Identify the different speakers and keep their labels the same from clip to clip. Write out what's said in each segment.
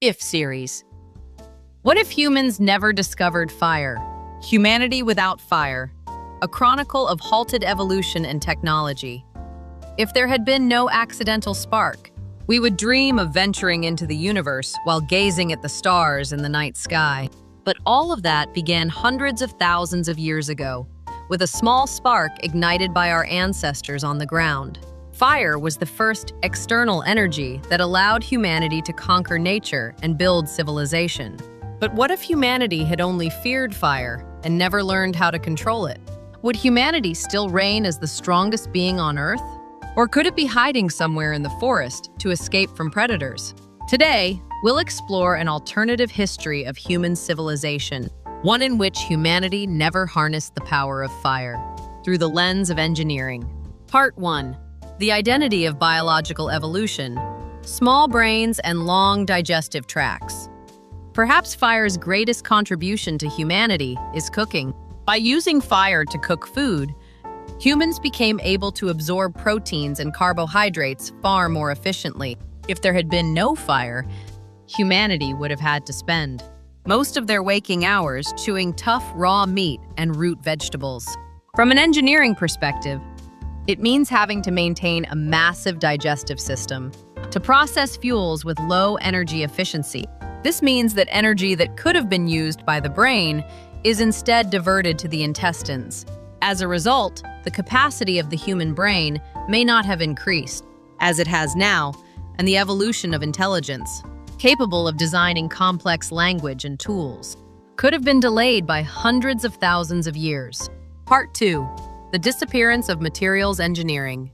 Speaker 1: If series. What if humans never discovered fire? Humanity without fire. A chronicle of halted evolution and technology. If there had been no accidental spark, we would dream of venturing into the universe while gazing at the stars in the night sky. But all of that began hundreds of thousands of years ago, with a small spark ignited by our ancestors on the ground. Fire was the first external energy that allowed humanity to conquer nature and build civilization. But what if humanity had only feared fire and never learned how to control it? Would humanity still reign as the strongest being on Earth? Or could it be hiding somewhere in the forest to escape from predators? Today, we'll explore an alternative history of human civilization, one in which humanity never harnessed the power of fire, through the lens of engineering. Part 1. The identity of biological evolution, small brains and long digestive tracts. Perhaps fire's greatest contribution to humanity is cooking. By using fire to cook food, humans became able to absorb proteins and carbohydrates far more efficiently. If there had been no fire, humanity would have had to spend most of their waking hours chewing tough raw meat and root vegetables. From an engineering perspective, it means having to maintain a massive digestive system to process fuels with low energy efficiency. This means that energy that could have been used by the brain is instead diverted to the intestines. As a result, the capacity of the human brain may not have increased, as it has now, and the evolution of intelligence, capable of designing complex language and tools, could have been delayed by hundreds of thousands of years. Part 2. The disappearance of materials engineering.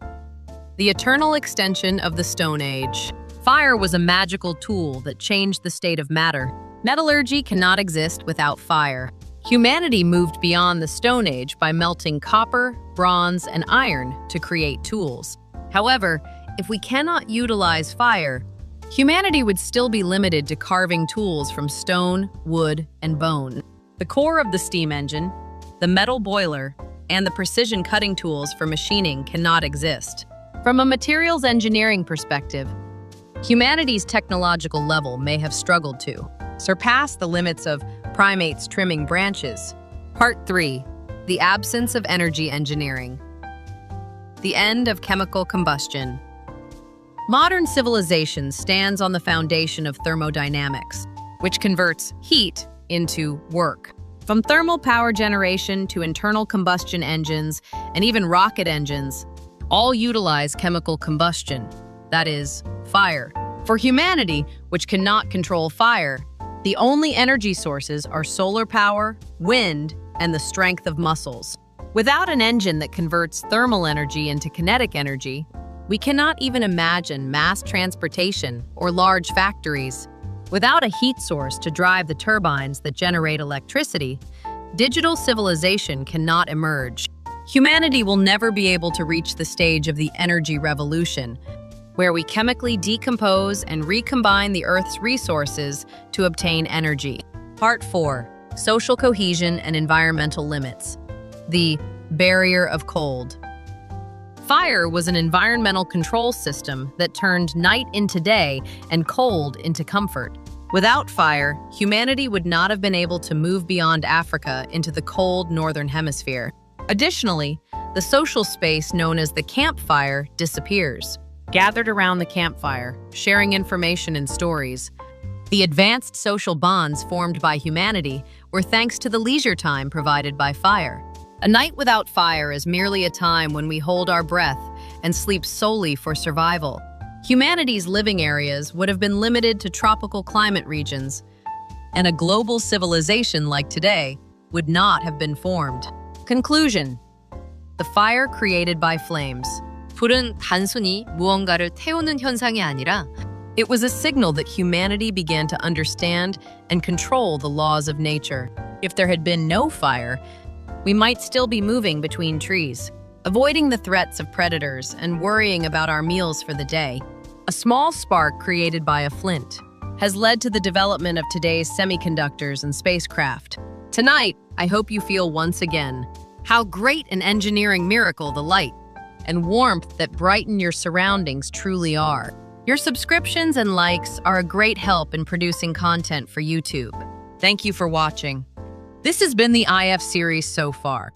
Speaker 1: The eternal extension of the Stone Age. Fire was a magical tool that changed the state of matter. Metallurgy cannot exist without fire. Humanity moved beyond the Stone Age by melting copper, bronze, and iron to create tools. However, if we cannot utilize fire, humanity would still be limited to carving tools from stone, wood, and bone. The core of the steam engine, the metal boiler, and the precision cutting tools for machining cannot exist. From a materials engineering perspective, humanity's technological level may have struggled to surpass the limits of primates trimming branches. Part 3. The absence of energy engineering. The end of chemical combustion. Modern civilization stands on the foundation of thermodynamics, which converts heat into work. From thermal power generation to internal combustion engines and even rocket engines, all utilize chemical combustion, that is, fire. For humanity, which cannot control fire, the only energy sources are solar power, wind, and the strength of muscles. Without an engine that converts thermal energy into kinetic energy, we cannot even imagine mass transportation or large factories. Without a heat source to drive the turbines that generate electricity, digital civilization cannot emerge. Humanity will never be able to reach the stage of the energy revolution, where we chemically decompose and recombine the Earth's resources to obtain energy. Part 4. Social cohesion and environmental limits. The barrier of cold. Fire was an environmental control system that turned night into day and cold into comfort. Without fire, humanity would not have been able to move beyond Africa into the cold northern hemisphere. Additionally, the social space known as the campfire disappears. Gathered around the campfire, sharing information and stories, the advanced social bonds formed by humanity were thanks to the leisure time provided by fire. A night without fire is merely a time when we hold our breath and sleep solely for survival. Humanity's living areas would have been limited to tropical climate regions, and a global civilization like today would not have been formed. Conclusion. The fire created by flames.
Speaker 2: 불은 단순히 무언가를 태우는 현상이 아니라
Speaker 1: It was a signal that humanity began to understand and control the laws of nature. If there had been no fire, we might still be moving between trees, avoiding the threats of predators and worrying about our meals for the day. A small spark created by a flint has led to the development of today's semiconductors and spacecraft. Tonight, I hope you feel once again how great an engineering miracle the light and warmth that brighten your surroundings truly are. Your subscriptions and likes are a great help in producing content for YouTube. Thank you for watching. This has been the IF series so far.